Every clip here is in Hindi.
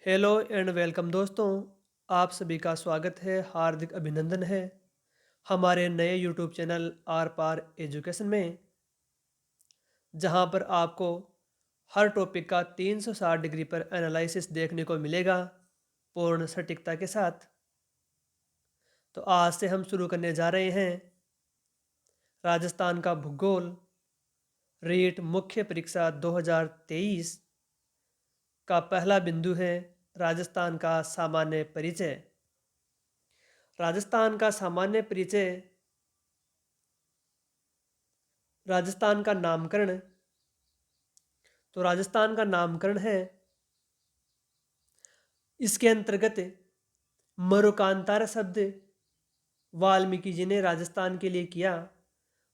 हेलो एंड वेलकम दोस्तों। आप सभी का स्वागत है, हार्दिक अभिनंदन है हमारे नए YouTube channel are par education में, जहां पर आपको हर टॉपिक का 360 डिग्री पर एनालिसिस देखने को मिलेगा पूर्ण सटीकता के साथ। तो आज से हम शुरू करने जा रहे हैं राजस्थान का भूगोल रीट मुख्य परीक्षा 2023 का पहला बिंदु है राजस्थान का सामान्य परिचय। राजस्थान का सामान्य परिचय, राजस्थान का नामकरण। तो राजस्थान का नामकरण है, इसके अंतर्गत मरुकांतार शब्द वाल्मीकि जी ने राजस्थान के लिए किया।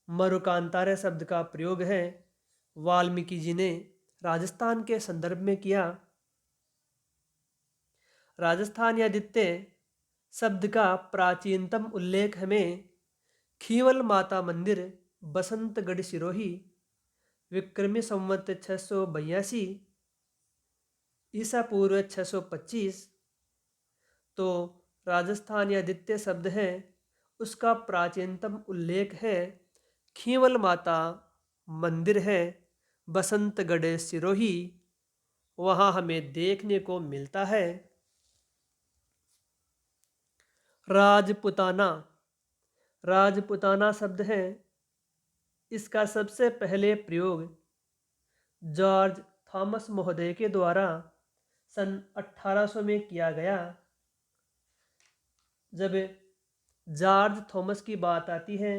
मरुकांतार शब्द का प्रयोग है वाल्मीकि जी ने राजस्थान के संदर्भ में किया। राजस्थान या आदित्य शब्द का प्राचीनतम उल्लेख हमें खीवल माता मंदिर बसंतगढ़ सिरोही विक्रमी संवत 682 ईसा पूर्व 625। तो राजस्थान या आदित्य शब्द है, उसका प्राचीनतम उल्लेख है खीवल माता मंदिर है बसंतगढ़ सिरोही, वहाँ हमें देखने को मिलता है। राजपुताना, राजपुताना शब्द है, इसका सबसे पहले प्रयोग जॉर्ज थॉमस महोदय के द्वारा सन 1800 में किया गया। जब जॉर्ज थॉमस की बात आती है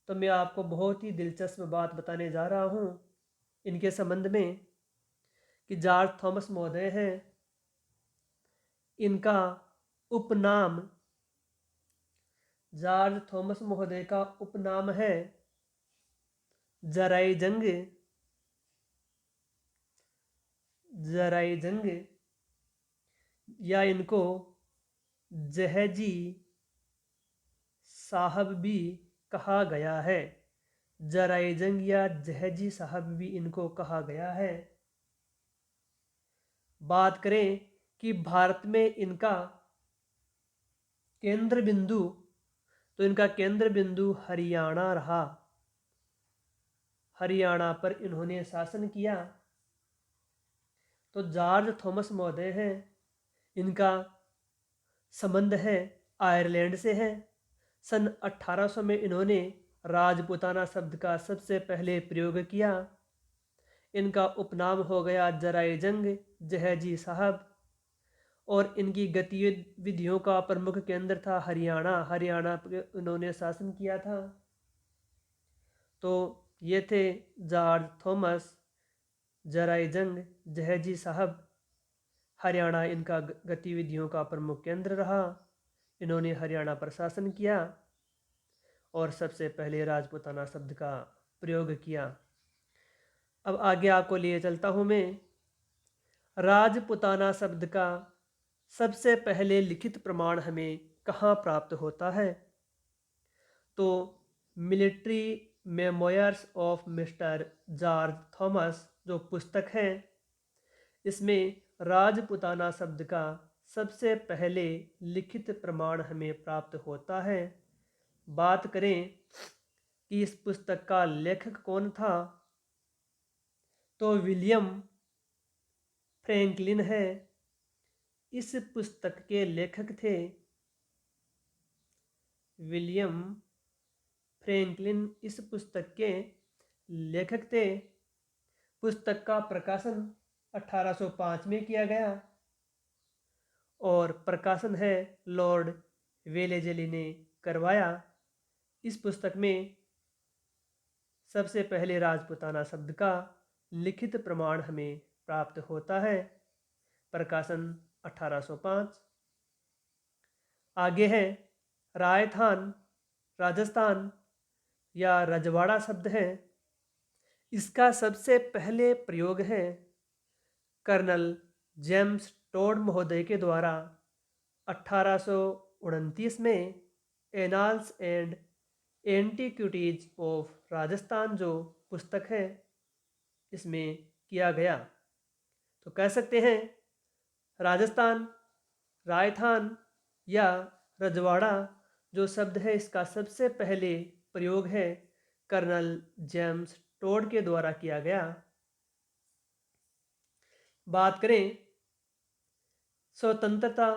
तो मैं आपको बहुत ही दिलचस्प बात बताने जा रहा हूँ इनके संबंध में कि जॉर्ज थॉमस महोदय हैं, इनका उपनाम, जॉर्ज थॉमस महोदय का उपनाम है जराईजंग। जराईजंग या इनको जहेजी साहब भी कहा गया है। जराईजंग या जहेजी साहब भी इनको कहा गया है। बात करें कि भारत में इनका केंद्र बिंदु, तो इनका केंद्र बिंदु हरियाणा रहा। हरियाणा पर इन्होंने शासन किया। तो जॉर्ज थॉमस महोदय हैं, इनका संबंध है आयरलैंड से है। सन 1800 में इन्होंने राजपुताना शब्द का सबसे पहले प्रयोग किया। इनका उपनाम हो गया जराईजंग जहेजी साहब, और इनकी गतिविधियों का प्रमुख केंद्र था हरियाणा। हरियाणा पर इन्होंने शासन किया था। तो ये थे जॉर्ज थॉमस, जराईजंग जहेजी साहब। हरियाणा इनका गतिविधियों का प्रमुख केंद्र रहा। इन्होंने हरियाणा पर शासन किया और सबसे पहले राजपुताना शब्द का प्रयोग किया। अब आगे आपको लिए चलता हूँ मैं। राजपुताना शब्द का सबसे पहले लिखित प्रमाण हमें कहाँ प्राप्त होता है? तो military memoirs of mister George Thomas जो पुस्तक है, इसमें राजपुताना शब्द का सबसे पहले लिखित प्रमाण हमें प्राप्त होता है। बात करें कि इस पुस्तक का लेखक कौन था, तो विलियम फ्रैंकलिन है। इस पुस्तक के लेखक थे विलियम फ्रैंकलिन, इस पुस्तक के लेखक थे। पुस्तक का प्रकाशन 1805 में किया गया और प्रकाशन है लॉर्ड वेलेजली ने करवाया। इस पुस्तक में सबसे पहले राजपुताना शब्द का लिखित प्रमाण हमें प्राप्त होता है। प्रकाशन 1805। आगे है रायथान, राजस्थान या रजवाड़ा शब्द है, इसका सबसे पहले प्रयोग है कर्नल जेम्स टोड महोदय के द्वारा 1829 में annals and antiquities of Rajasthan जो पुस्तक है, इसमें किया गया। तो कह सकते हैं राजस्थान, रायथान या रजवाड़ा जो शब्द है इसका सबसे पहले प्रयोग है कर्नल जेम्स टोड के द्वारा किया गया। बात करें स्वतंत्रता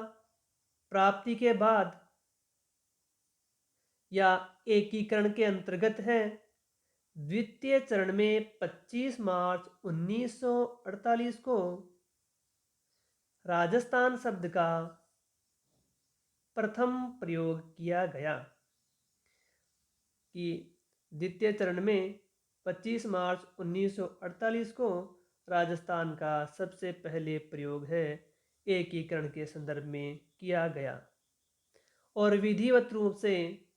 प्राप्ति के बाद या एकीकरण के अंतर्गत है। द्वितीय चरण में 25 मार्च 1948 को राजस्थान शब्द का प्रथम प्रयोग किया गया कि द्वितीय चरण में 25 मार्च 1948 को राजस्थान का सबसे पहले प्रयोग है एकीकरण के संदर्भ में किया गया और विधिवत रूप से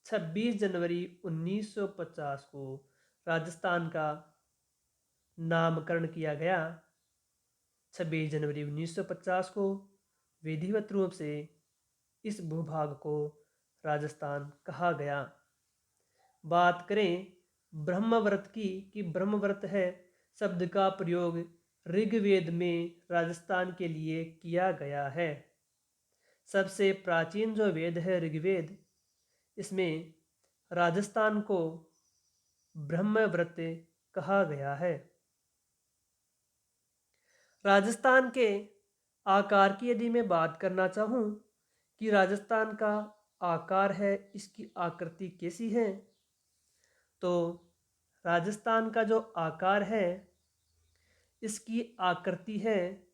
26 जनवरी 1950 को राजस्थान का नामकरण किया गया। 26 जनवरी 1950 को विधिवत रूप से इस भूभाग को राजस्थान कहा गया। बात करें ब्रह्मव्रत की कि ब्रह्मव्रत है शब्द का प्रयोग ऋग्वेद में राजस्थान के लिए किया गया है। सबसे प्राचीन जो वेद है ऋग्वेद, इसमें राजस्थान को ब्रह्मव्रत कहा गया है। राजस्थान के आकार की यदि मैं बात करना चाहूँ कि राजस्थान का आकार है, इसकी आकृति कैसी है, तो राजस्थान का जो आकार है इसकी आकृति है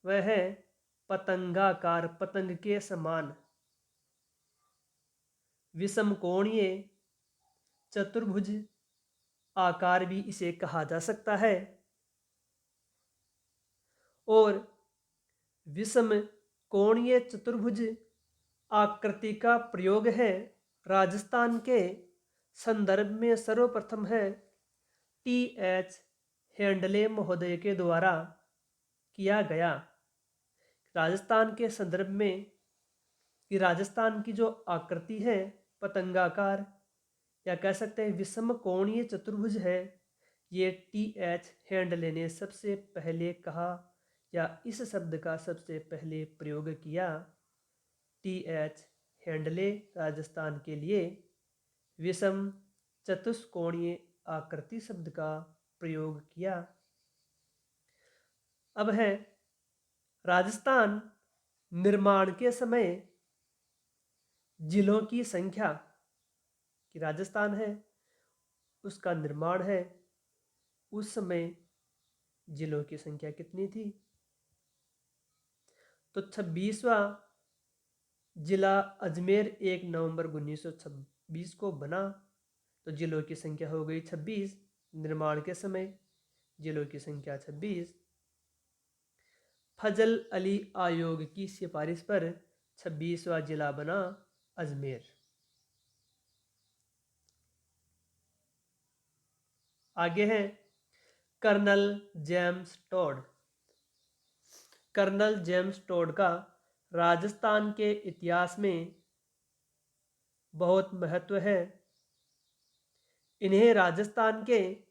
वह है पतंगाकार, पतंग के समान, विषमकोणीय चतुर्भुज आकार भी इसे कहा जा सकता है। और विषम कोणीय चतुर्भुज आकृति का प्रयोग है राजस्थान के संदर्भ में सर्वप्रथम है टी.एच. हेंडले महोदय के द्वारा किया गया। राजस्थान के संदर्भ में कि राजस्थान की जो आकृति है पतंगाकार या कह सकते हैं विषम कोणीय चतुर्भुज है, ये टी.एच. हेंडले ने सबसे पहले कहा या इस शब्द का सबसे पहले प्रयोग किया। टी.एच. हेंडले राजस्थान के लिए विषम चतुष्कोणीय आकृति शब्द का प्रयोग किया। अब है राजस्थान निर्माण के समय जिलों की संख्या कि राजस्थान है उसका निर्माण है, उस समय जिलों की संख्या कितनी थी, तो 26वां जिला अजमेर 1 नवंबर 1926 को बना, तो जिलों की संख्या हो गई 26। निर्माण के समय जिलों की संख्या 26। फजल अली आयोग की सिफारिश पर 26वां जिला बना अजमेर। आगे है colonel James Tod. Colonel James Tod का राजस्थान के इतिहास में बहुत महत्व है। इन्हें राजस्थान के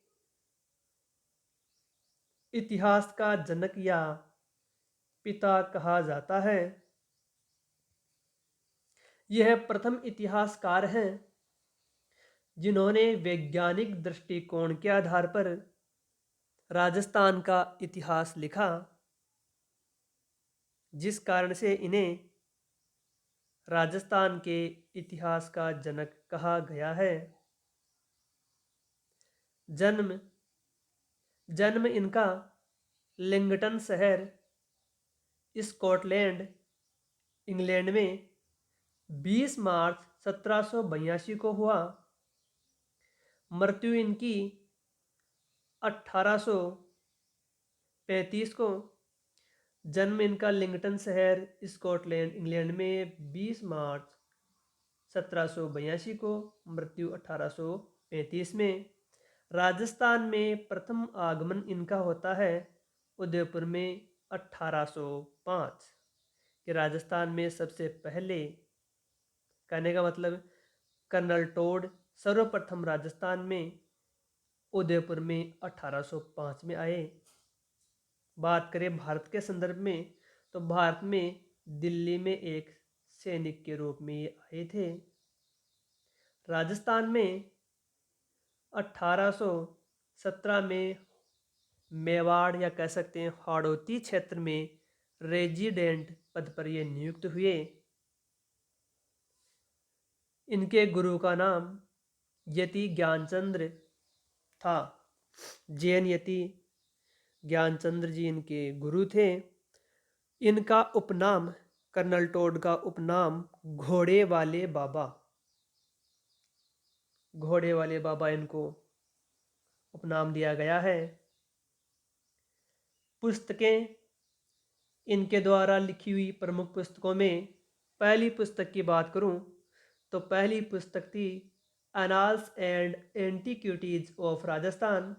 इतिहास का जनक या पिता कहा जाता है। यह प्रथम इतिहासकार हैं जिन्होंने वैज्ञानिक दृष्टिकोण के आधार पर राजस्थान का इतिहास लिखा, जिस कारण से इन्हें राजस्थान के इतिहास का जनक कहा गया है। जन्म इनका लिंगटन शहर स्कॉटलैंड इंग्लैंड में 20 मार्च 1782 को हुआ। मृत्यु इनकी 1835 को। जन्म इनका लिंगटन शहर स्कॉटलैंड इंग्लैंड में 20 मार्च 1782 को, मृत्यु 1835 में। राजस्थान में प्रथम आगमन इनका होता है उदयपुर में 1805 कि राजस्थान में सबसे पहले, कहने का मतलब कर्नल टोड सर्वप्रथम राजस्थान में उदयपुर में 1805 में आए। बात करें भारत के संदर्भ में तो भारत में दिल्ली में एक सैनिक के रूप में ये आए थे। राजस्थान में 1817 में मेवाड़ या कह सकते हैं हाड़ौती क्षेत्र में रेजिडेंट पद पर ये नियुक्त हुए। इनके गुरु का नाम यति ज्ञानचंद्र था। जैन यति ज्ञानचंद्र जी इनके गुरु थे। इनका उपनाम कर्नल टोड का उपनाम घोड़े वाले बाबा, घोड़े वाले बाबा इनको उपनाम दिया गया है। पुस्तकें, इनके द्वारा लिखी हुई प्रमुख पुस्तकों में पहली पुस्तक की बात करूं तो पहली पुस्तक थी annals and antiquities of Rajasthan.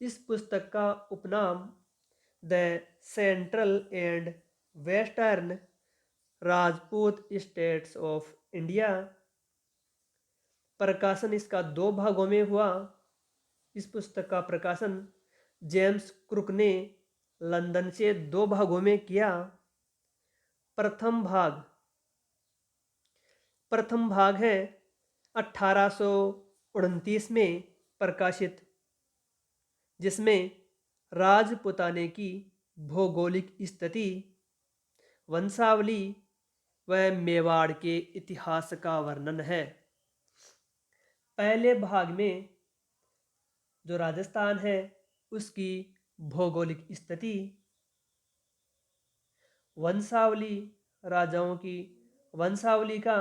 इस पुस्तक का उपनाम the central and western Rajput states of India. प्रकाशन इसका 2 भागों में हुआ। इस पुस्तक का प्रकाशन जेम्स क्रुक ने लंदन से 2 भागों में किया। प्रथम भाग है 1829 में प्रकाशित, जिसमें राजपुताने की भौगोलिक स्थिति, वंशावली व मेवाड़ के इतिहास का वर्णन है। पहले भाग में जो राजस्थान है उसकी भौगोलिक स्थिति, वंशावली, राजाओं की वंशावली का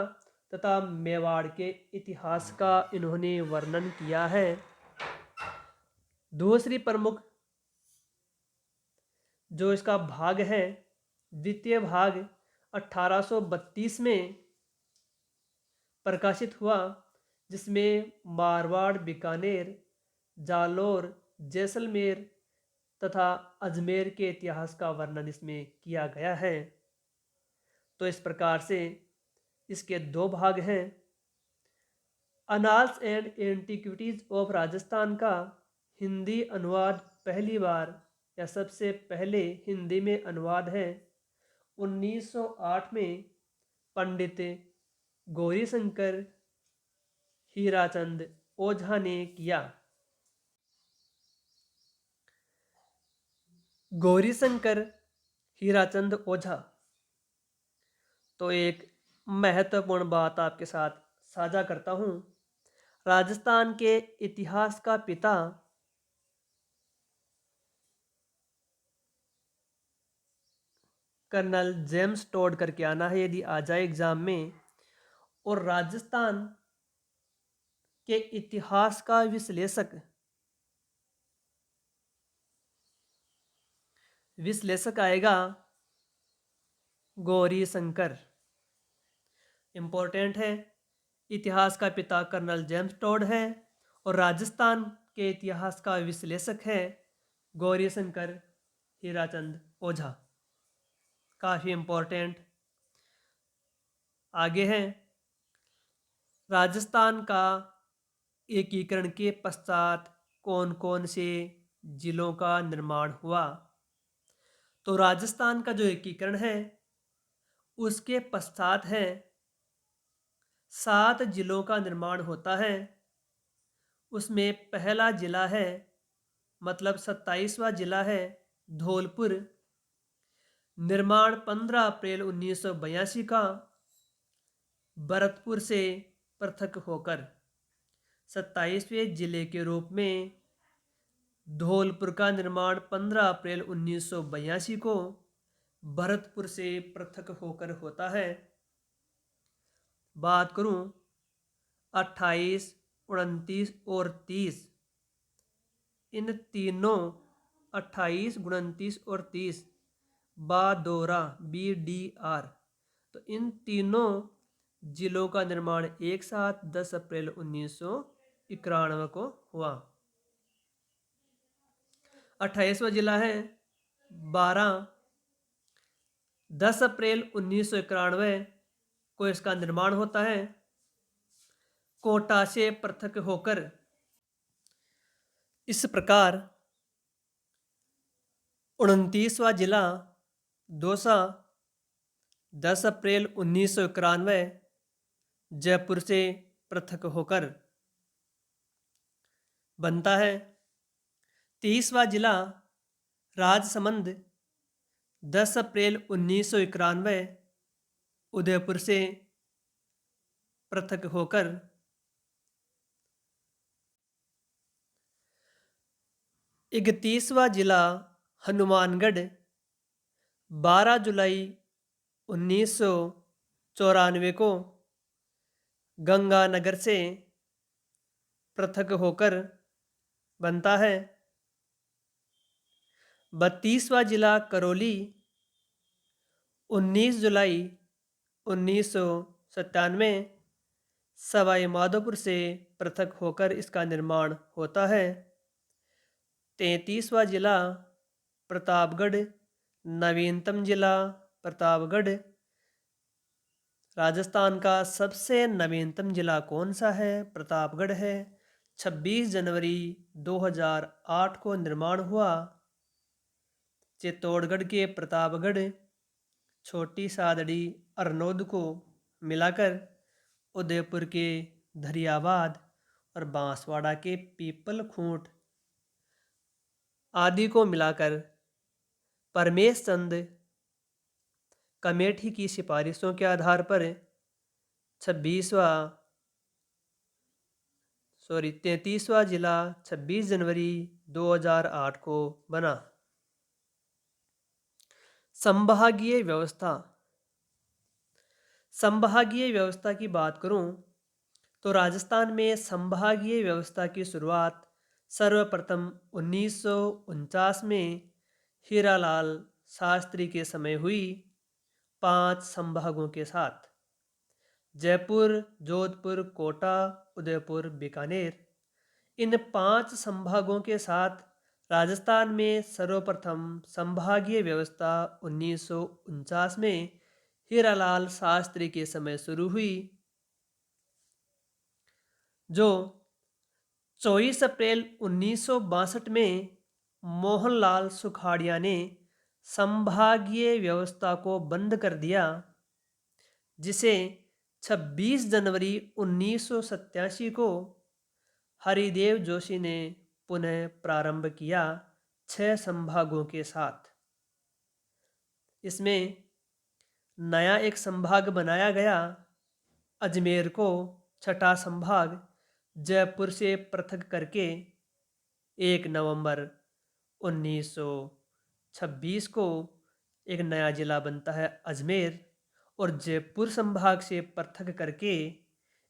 तथा मेवाड़ के इतिहास का इन्होंने वर्णन किया है। दूसरी प्रमुख जो इसका भाग है, द्वितीय भाग 1832 में प्रकाशित हुआ, जिसमें मारवाड़, बीकानेर, जालौर, जैसलमेर तथा अजमेर के इतिहास का वर्णन इसमें किया गया है। तो इस प्रकार से इसके 2 भाग हैं। Annals and antiquities of Rajasthan का हिंदी अनुवाद पहली बार या सबसे पहले हिंदी में अनुवाद है 1908 में पंडित गौरीशंकर हीराचंद ओझा ने किया। गौरीशंकर हीराचंद ओझा, तो एक महत्वपूर्ण बात आपके साथ साझा करता हूँ। राजस्थान के इतिहास का पिता कर्नल जेम्स टोड करके आना है यदि आ जाए एग्जाम में। और राजस्थान के इतिहास का विश्लेषक आएगा गौरीशंकर। इंपॉर्टेंट है, इतिहास का पिता कर्नल जेम्स टोड है और राजस्थान के इतिहास का विश्लेषक है गौरीशंकर हीराचंद ओझा। काफ़ी इंपॉर्टेंट। आगे है, राजस्थान का एकीकरण के पश्चात कौन कौन से जिलों का निर्माण हुआ। तो राजस्थान का जो एकीकरण है उसके पश्चात है 7 जिलों का निर्माण होता है। उसमें पहला जिला है, मतलब 27वां जिला है धौलपुर। निर्माण 15 अप्रैल 1982 का भरतपुर से पृथक होकर 27वें जिले के रूप में धौलपुर का निर्माण 15 अप्रैल 1982 को भरतपुर से पृथक होकर होता है। बात करूं 28, 29 और 30, इन तीनों 28, 29 और 30 बादोरा BDR, तो इन तीनों जिलों का निर्माण एक साथ 10 अप्रैल 1991 को हुआ। 28वां जिला है 12, 10 अप्रैल 1991 को इसका निर्माण होता है कोटा से पृथक होकर। इस प्रकार 29वां जिला दौसा 10 अप्रैल 1991 जयपुर से पृथक होकर बनता है। 23वां जिला राजसमंद 10 अप्रैल 1991 उदयपुर से पृथक होकर 31वां जिला हनुमानगढ़ 12 जुलाई 1994 को गंगानगर से पृथक होकर बनता है। 32वां जिला करौली 19 जुलाई 1997 सवाई माधोपुर से पृथक होकर इसका निर्माण होता है। 33वां जिला प्रतापगढ़ नवीनतम जिला प्रतापगढ़ राजस्थान का सबसे नवीनतम जिला कौन सा है? प्रतापगढ़ है। 26 जनवरी 2008 को निर्माण हुआ। चित्तौड़गढ़ के प्रतापगढ़ छोटी सादड़ी अरनोद को मिलाकर उदयपुर के धरियाबाद और बांसवाड़ा के पीपल खूंट आदि को मिलाकर परमेश चंद कमेटी की सिफारिशों के आधार पर 33वां जिला 26 जनवरी 2008 को बना। संभागीय व्यवस्था। संभागीय व्यवस्था की बात करूं तो राजस्थान में संभागीय व्यवस्था की शुरुआत सर्वप्रथम 1949 में हीरालाल शास्त्री के समय हुई। 5 संभागों के साथ जयपुर, जोधपुर, कोटा, उदयपुर, बीकानेर। इन 5 संभागों के साथ राजस्थान में सर्वप्रथम संभागीय व्यवस्था 1949 में हीरालाल शास्त्री के समय शुरू हुई, जो 24 अप्रैल 1962 में मोहनलाल सुखाड़िया ने संभागीय व्यवस्था को बंद कर दिया, जिसे 26 जनवरी 1987 को हरिदेव जोशी ने पुनः प्रारंभ किया 6 संभागों के साथ। इसमें नया एक संभाग बनाया गया। अजमेर को छठा संभाग जयपुर से पृथक करके 1 नवंबर 1926 को एक नया जिला बनता है अजमेर, और जयपुर संभाग से पृथक करके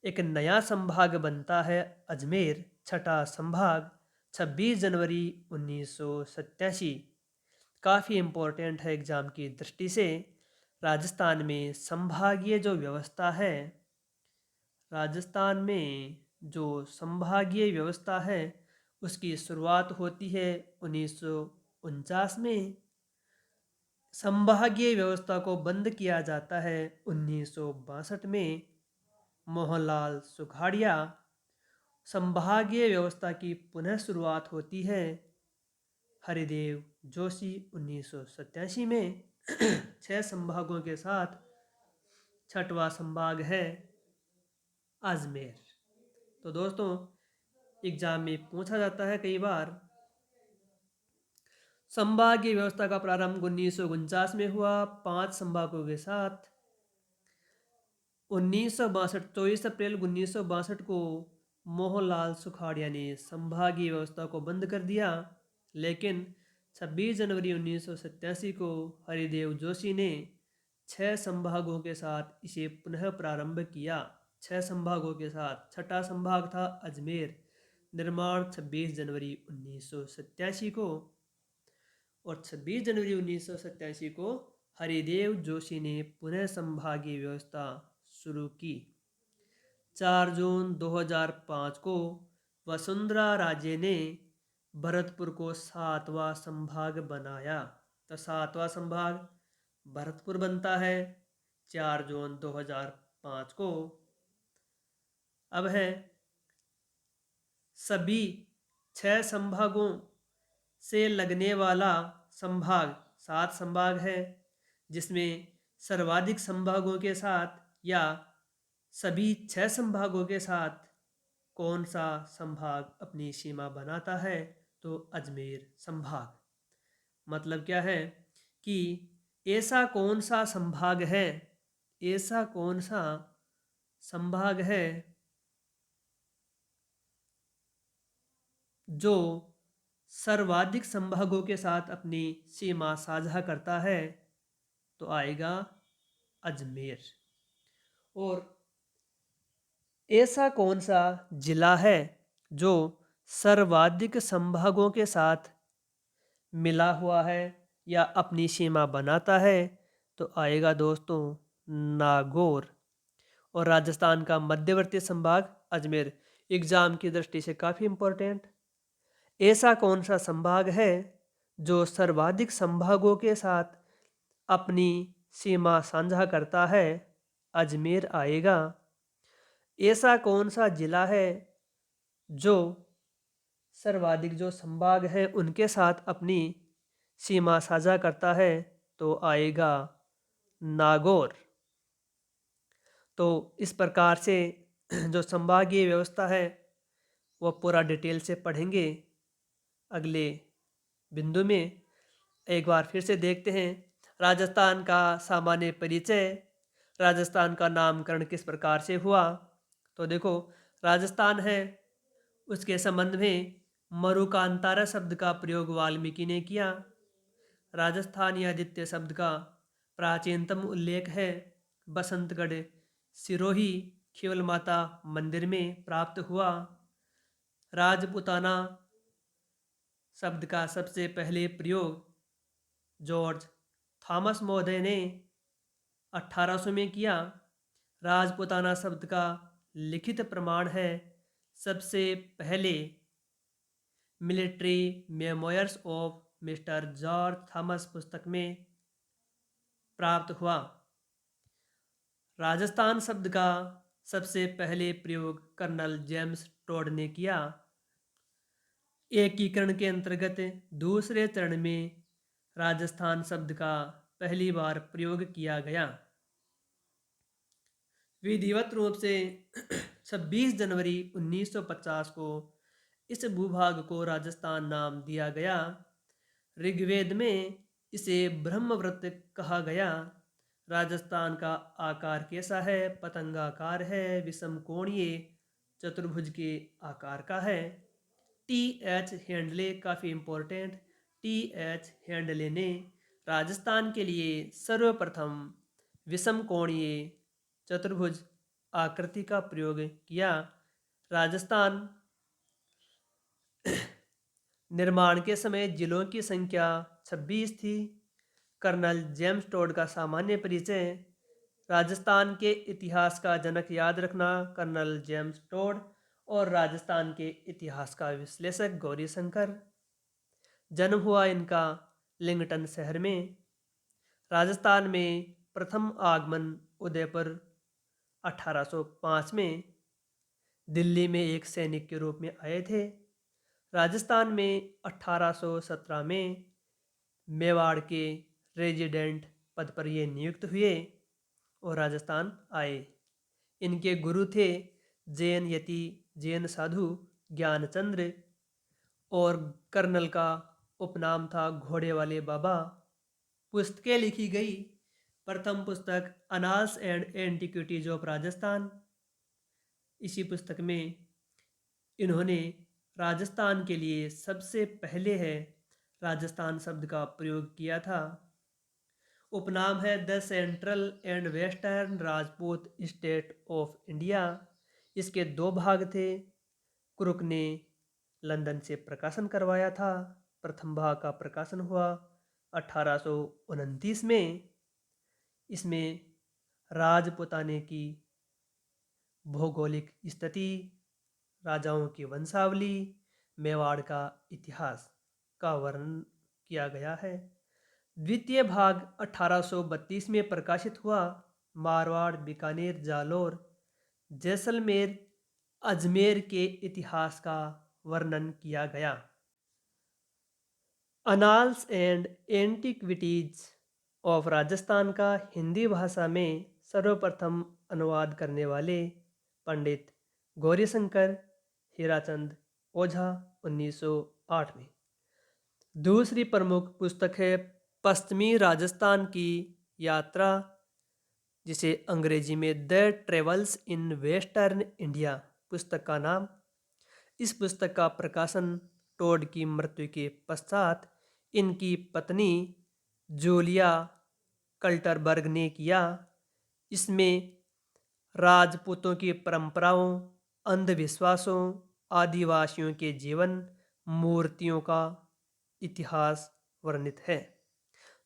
एक नया संभाग बनता है अजमेर, छठा संभाग 26 जनवरी 1987। काफ़ी इम्पोर्टेंट है एग्ज़ाम की दृष्टि से। राजस्थान में संभागीय जो व्यवस्था है, राजस्थान में जो संभागीय व्यवस्था है उसकी शुरुआत होती है 1949 में। संभागीय व्यवस्था को बंद किया जाता है 1962 में। मोहनलाल सुखाड़िया। संभागीय व्यवस्था की पुनः शुरुआत होती है हरिदेव जोशी 1987 में 6 संभागों के साथ। छठवां संभाग है अजमेर। तो दोस्तों, एग्जाम में पूछा जाता है कई बार, संभागीय व्यवस्था का प्रारंभ 1949 में हुआ 5 संभागों के साथ। 1962 24 अप्रैल 1962 को मोहनलाल सुखाड़िया ने संभागीय व्यवस्था को बंद कर दिया, लेकिन 26 जनवरी 1987 को हरिदेव जोशी ने 6 संभागों के साथ इसे पुनः प्रारंभ किया। 6 संभागों के साथ। छठा संभाग था अजमेर, निर्माण 26 जनवरी 1987 को, और 26 जनवरी 1987 को हरिदेव जोशी ने पुनः संभागीय व्यवस्था शुरू की। 4 जून 2005 को वसुंधरा राजे ने भरतपुर को 7वां संभाग बनाया। तो 7वां संभाग भरतपुर बनता है 4 जून 2005 को। अब है सभी 6 संभागों से लगने वाला संभाग, 7 संभाग है, जिसमें सर्वाधिक संभागों के साथ या सभी 6 संभागों के साथ कौन सा संभाग अपनी सीमा बनाता है? तो अजमेर संभाग। मतलब क्या है कि ऐसा कौन सा संभाग है, ऐसा कौन सा संभाग है जो सर्वाधिक संभागों के साथ अपनी सीमा साझा करता है? तो आएगा अजमेर। और ऐसा कौन सा जिला है जो सर्वाधिक संभागों के साथ मिला हुआ है या अपनी सीमा बनाता है? तो आएगा दोस्तों नागौर। और राजस्थान का मध्यवर्ती संभाग अजमेर। एग्जाम की दृष्टि से काफ़ी इम्पोर्टेंट। ऐसा कौन सा संभाग है जो सर्वाधिक संभागों के साथ अपनी सीमा साझा करता है? अजमेर आएगा। ऐसा कौन सा जिला है जो सर्वाधिक जो संभाग है उनके साथ अपनी सीमा साझा करता है? तो आएगा नागौर। तो इस प्रकार से जो संभागीय व्यवस्था है वह पूरा डिटेल से पढ़ेंगे अगले बिंदु में। एक बार फिर से देखते हैं राजस्थान का सामान्य परिचय। राजस्थान का नामकरण किस प्रकार से हुआ? तो देखो, राजस्थान है उसके संबंध में मरुकांतारा शब्द का प्रयोग वाल्मीकि ने किया। राजस्थान या आदित्य शब्द का प्राचीनतम उल्लेख है बसंतगढ़ सिरोही केवल माता मंदिर में प्राप्त हुआ। राजपुताना शब्द का सबसे पहले प्रयोग जॉर्ज थॉमस महोदय ने 1800 में किया। राजपुताना शब्द का लिखित प्रमाण है सबसे पहले military memoirs of mister George Thomas पुस्तक में प्राप्त हुआ। राजस्थान शब्द का सबसे पहले प्रयोग कर्नल जेम्स टोड ने किया। एकीकरण के अंतर्गत दूसरे चरण में राजस्थान शब्द का पहली बार प्रयोग किया गया। विधिवत रूप से 26 जनवरी 1950 को इस भूभाग को राजस्थान नाम दिया गया। ऋग्वेद में इसे ब्रह्मव्रत कहा गया। राजस्थान का आकार कैसा है? पतंगाकार है, विषम कोणीय चतुर्भुज के आकार का है। टी एच हैंडले काफ़ी इम्पोर्टेंट। टी एच हैंडले ने राजस्थान के लिए सर्वप्रथम विषम कोणीय चतुर्भुज आकृति का प्रयोग किया। राजस्थान निर्माण के समय जिलों की संख्या 26 थी। कर्नल जेम्स टोड का सामान्य परिचय। राजस्थान के इतिहास का जनक याद रखना कर्नल जेम्स टोड और राजस्थान के इतिहास का विश्लेषक गौरीशंकर। जन्म हुआ इनका लिंगटन शहर में। राजस्थान में प्रथम आगमन उदयपुर 1805 में। दिल्ली में एक सैनिक के रूप में आए थे। राजस्थान में 1817 में मेवाड़ के रेजिडेंट पद पर ये नियुक्त हुए और राजस्थान आए। इनके गुरु थे जैन यति जैन साधु ज्ञानचंद्र और कर्नल का उपनाम था घोड़े वाले बाबा। पुस्तकें लिखी गई। प्रथम पुस्तक annals and antiquities of Rajasthan. इसी पुस्तक में इन्होंने राजस्थान के लिए सबसे पहले है राजस्थान शब्द का प्रयोग किया था। उपनाम है the central and western Rajput state of India. इसके 2 भाग थे। क्रुक ने लंदन से प्रकाशन करवाया था। प्रथम भाग का प्रकाशन हुआ 1829 में। इसमें राजपुताने की भौगोलिक स्थिति, राजाओं की वंशावली, मेवाड़ का इतिहास का वर्णन किया गया है। द्वितीय भाग 1832 में प्रकाशित हुआ। मारवाड़, बीकानेर, जालौर, जैसलमेर, अजमेर के इतिहास का वर्णन किया गया। Annals and antiquities of Rajasthan का हिंदी भाषा में सर्वप्रथम अनुवाद करने वाले पंडित गौरीशंकर हीराचंद ओझा 1908 में। दूसरी प्रमुख पुस्तक है पश्चिमी राजस्थान की यात्रा, जिसे अंग्रेजी में the travels in western India पुस्तक का नाम। इस पुस्तक का प्रकाशन टोड की मृत्यु के पश्चात इनकी पत्नी जूलिया कल्टरबर्ग ने किया। इसमें राजपूतों की परंपराओं, अंधविश्वासों, आदिवासियों के जीवन, मूर्तियों का इतिहास वर्णित है।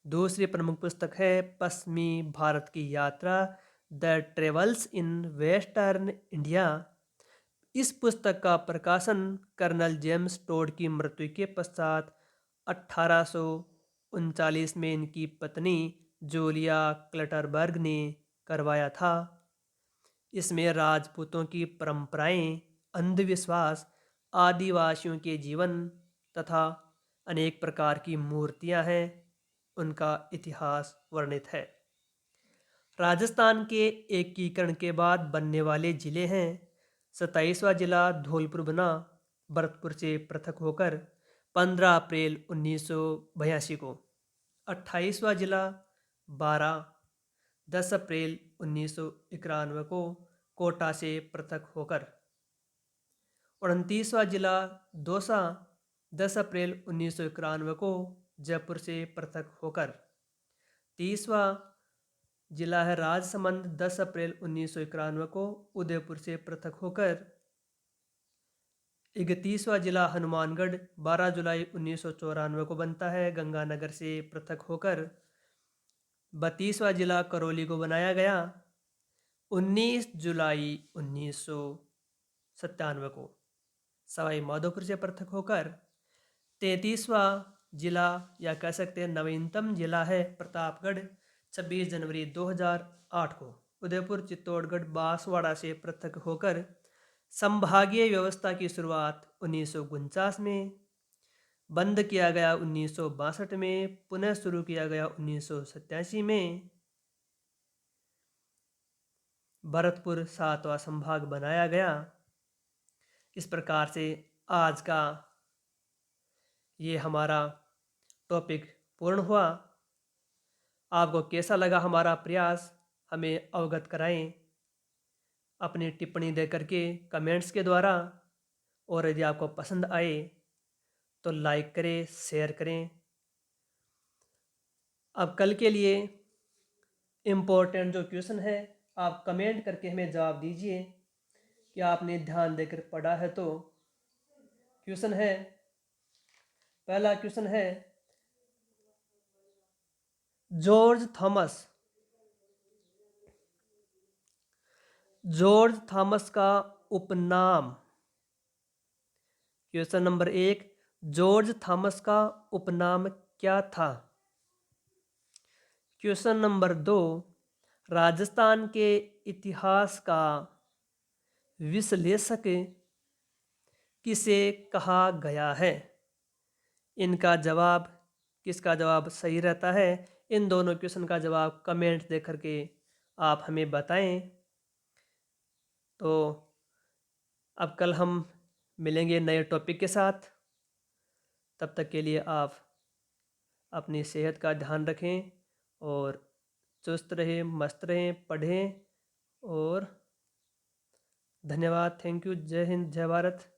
दूसरी प्रमुख पुस्तक है पश्चिमी भारत की यात्रा, the travels in western India. इस पुस्तक का प्रकाशन कर्नल जेम्स टोड की मृत्यु के पश्चात 1839 में इनकी पत्नी जूलिया क्लटरबर्ग ने करवाया था। इसमें राजपूतों की परंपराएं, अंधविश्वास, आदिवासियों के जीवन तथा अनेक प्रकार की मूर्तियां हैं, उनका इतिहास वर्णित है। राजस्थान के एकीकरण के बाद बनने वाले जिले हैं। 27वां जिला धौलपुर बना भरतपुर से पृथक होकर 15 अप्रैल 1982 को। 28वां जिला बारा 10 अप्रैल 1991 को कोटा से पृथक होकर। 29वां जिला दौसा 10 अप्रैल 1991 को जयपुर से पृथक होकर। 30वां जिला है राजसमंद 10 अप्रैल 1991 को उदयपुर से पृथक होकर। 31वां जिला हनुमानगढ़ 12 जुलाई 1994 को बनता है गंगानगर से पृथक होकर। 32वां जिला करौली को बनाया गया 19 जुलाई 1997 को सवाई माधोपुर से पृथक होकर। 33वां जिला या कह सकते हैं नवीनतम जिला है प्रतापगढ़ 26 जनवरी 2008 को उदयपुर, चित्तौड़गढ़, बांसवाड़ा से पृथक होकर। संभागीय व्यवस्था की शुरुआत 1949 में, बंद किया गया 1962 में, पुनः शुरू किया गया 1987 में। भरतपुर 7वां संभाग बनाया गया। इस प्रकार से आज का ये हमारा टॉपिक पूर्ण हुआ। आपको कैसा लगा हमारा प्रयास, हमें अवगत कराएं अपनी टिप्पणी दे करके कमेंट्स के द्वारा। और यदि आपको पसंद आए तो लाइक करें, शेयर करें। अब कल के लिए इम्पोर्टेंट जो क्वेश्चन है आप कमेंट करके हमें जवाब दीजिए कि आपने ध्यान देकर पढ़ा है। तो क्वेश्चन है, पहला क्वेश्चन है जॉर्ज थॉमस का उपनाम। क्वेश्चन नंबर 1, जॉर्ज थॉमस का उपनाम क्या था? क्वेश्चन नंबर 2, राजस्थान के इतिहास का विश्लेषक किसे कहा गया है? इनका जवाब, किसका जवाब सही रहता है? इन दोनों क्वेश्चन का जवाब कमेंट दे करके आप हमें बताएं। तो अब कल हम मिलेंगे नए टॉपिक के साथ। तब तक के लिए आप अपनी सेहत का ध्यान रखें और चुस्त रहें, मस्त रहें, पढ़ें। और धन्यवाद। Thank you. जय हिंद, जय भारत।